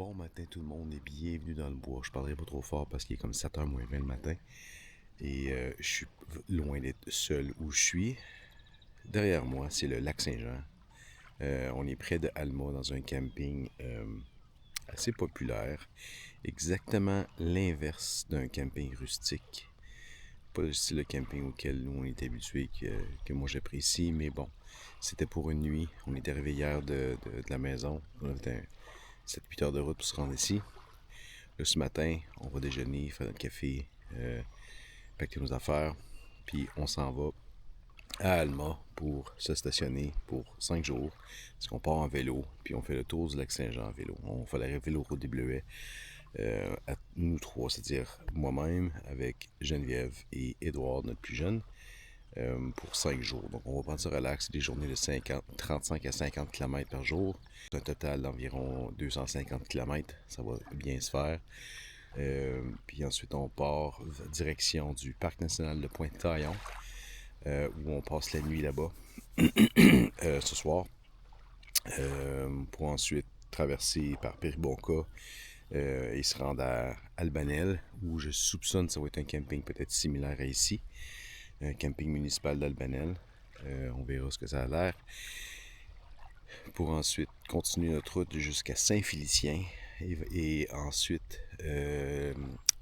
Bon matin tout le monde et bienvenue dans le bois. Je parlerai pas trop fort parce qu'il est comme 7h moins 20 le matin. Et je suis loin d'être seul où je suis. Derrière moi, c'est le lac Saint-Jean. On est près de Alma dans un camping assez populaire. Exactement l'inverse d'un camping rustique. Pas le style de camping auquel nous on est habitués, que moi j'apprécie, mais bon, c'était pour une nuit. On était arrivé hier de la maison. On avait 7-8 heures de route pour se rendre ici. Là, ce matin, on va déjeuner, faire notre café, pacter nos affaires, puis on s'en va à Alma pour se stationner pour 5 jours. Parce qu'on part en vélo, puis on fait le tour du lac Saint-Jean en vélo. On fait la Véloroute des Bleuets. À nous trois, c'est-à-dire moi-même avec Geneviève et Édouard, notre plus jeune, pour 5 jours. Donc on va prendre ça relax, des journées de 35 à 50 km par jour. Un total d'environ 250 km, ça va bien se faire. Puis ensuite on part direction du Parc national de Pointe-Taillon, où on passe la nuit là-bas ce soir, pour ensuite traverser par Péribonka et se rendre à Albanel, où je soupçonne que ça va être un camping peut-être similaire à ici, un camping municipal d'Albanel. On verra ce que ça a l'air. Pour ensuite continuer notre route jusqu'à Saint-Félicien et ensuite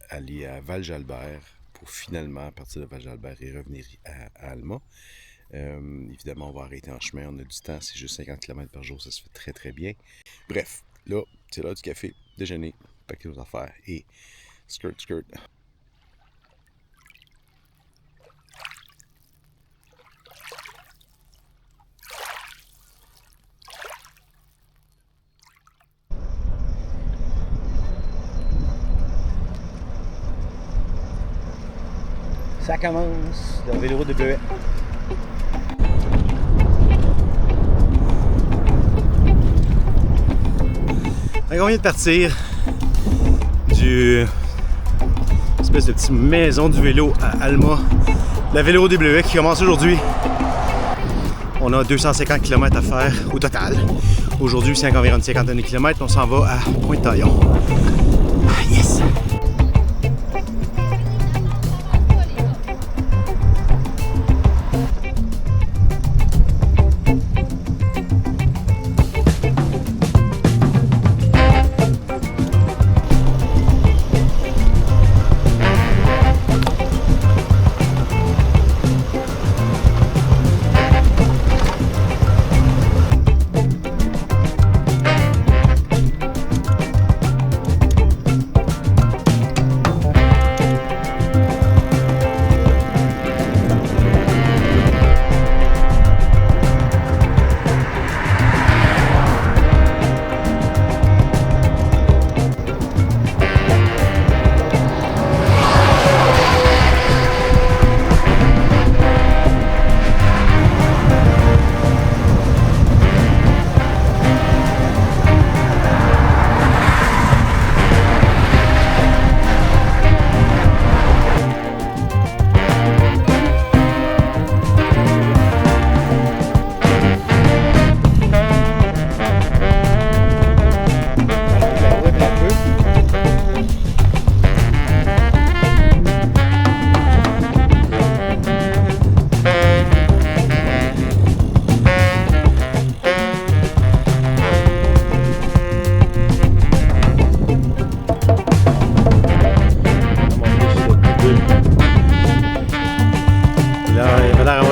aller à Val-Jalbert pour finalement partir de Val-Jalbert et revenir à Alma. Évidemment, on va arrêter en chemin, on a du temps, c'est juste 50 km par jour, ça se fait très très bien. Bref, là, c'est l'heure du café, déjeuner, paquer nos affaires et skirt. Ça commence, la Véloroute des Bleuets. On vient de partir du espèce de petite maison du vélo à Alma. La Véloroute des Bleuets qui commence aujourd'hui. On a 250 km à faire au total. Aujourd'hui, c'est environ une cinquantaine de kilomètres. On s'en va à Pointe-Taillon. Yes!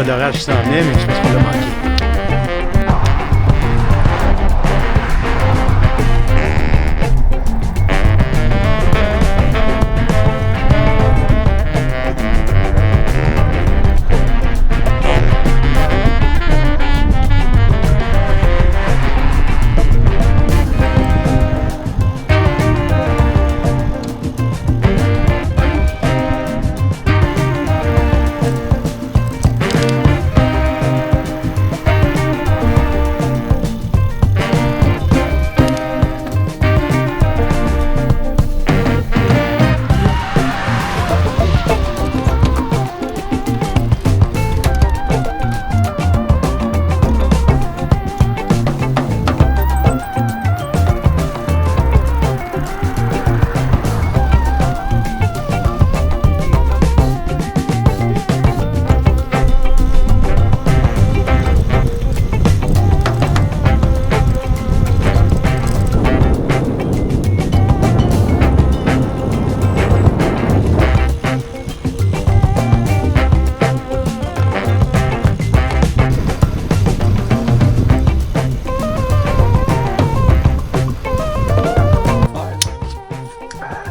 L'orage qui s'en venait, mais je pense qu'on l'a manqué.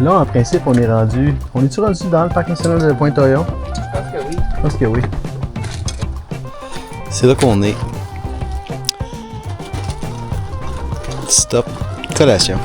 Là, en principe, on est rendu. On est-tu rendu dans le parc national de Pointe-Taillon? Je pense que oui. Je pense que oui. C'est là qu'on est. Stop. Collation.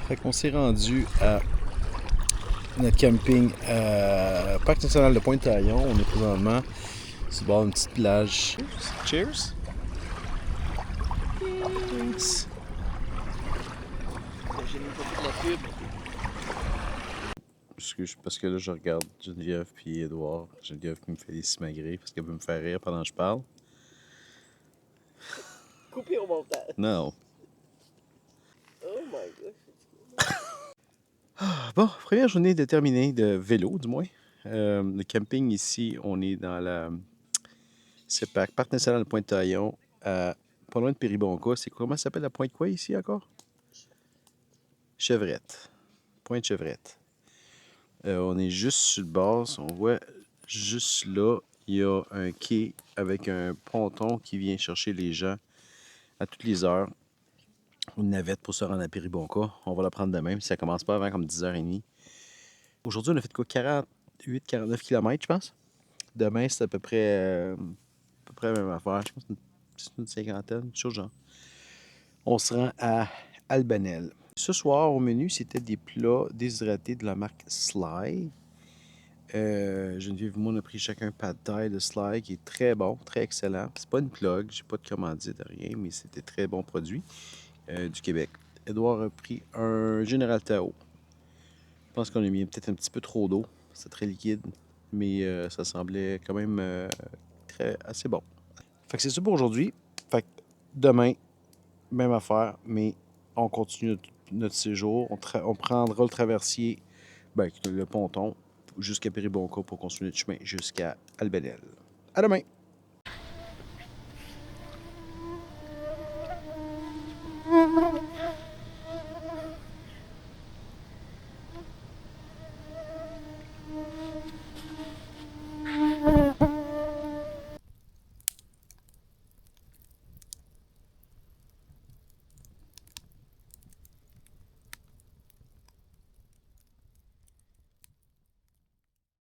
Fait qu'on s'est rendu à notre camping Parc national de Pointe-Taillon. On est présentement sur le bord d'une petite plage. Cheers! Thanks! J'ai mis pas de la pub. Excuse, parce que là, je regarde Geneviève puis Édouard. Geneviève qui me fait des simagrées parce qu'elle veut me faire rire pendant que je parle. Coupé au montage. Non. Oh my god. Bon, première journée de terminée de vélo, du moins. Le camping ici, on est dans la CEPAC, Parc national de Pointe-Taillon, pas loin de Péribonka. C'est comment ça s'appelle la pointe quoi ici encore? Chevrette. Pointe Chevrette. On est juste sur le bord. On voit juste là, il y a un quai avec un ponton qui vient chercher les gens à toutes les heures. Une navette pour se rendre à Péribonka. On va la prendre demain, ça commence pas avant comme 10h30. Aujourd'hui, on a fait quoi? 48-49 km, je pense. Demain, c'est à peu près la même affaire. Je pense que c'est une cinquantaine, quelque chose genre. On se rend à Albanel. Ce soir, au menu, c'était des plats déshydratés de la marque Sly. Geneviève et moi, on a pris chacun un pad thai de Sly qui est très bon, très excellent. C'est pas une plug, j'ai pas de commandite, rien, mais c'était très bon produit du Québec. Édouard a pris un Général Tao. Je pense qu'on a mis peut-être un petit peu trop d'eau. C'est très liquide, mais ça semblait quand même assez bon. Fait que c'est ça pour aujourd'hui. Fait que demain, même affaire, mais on continue notre séjour. On prendra le traversier, le ponton, jusqu'à Péribonka pour continuer le chemin jusqu'à Albanel. À demain!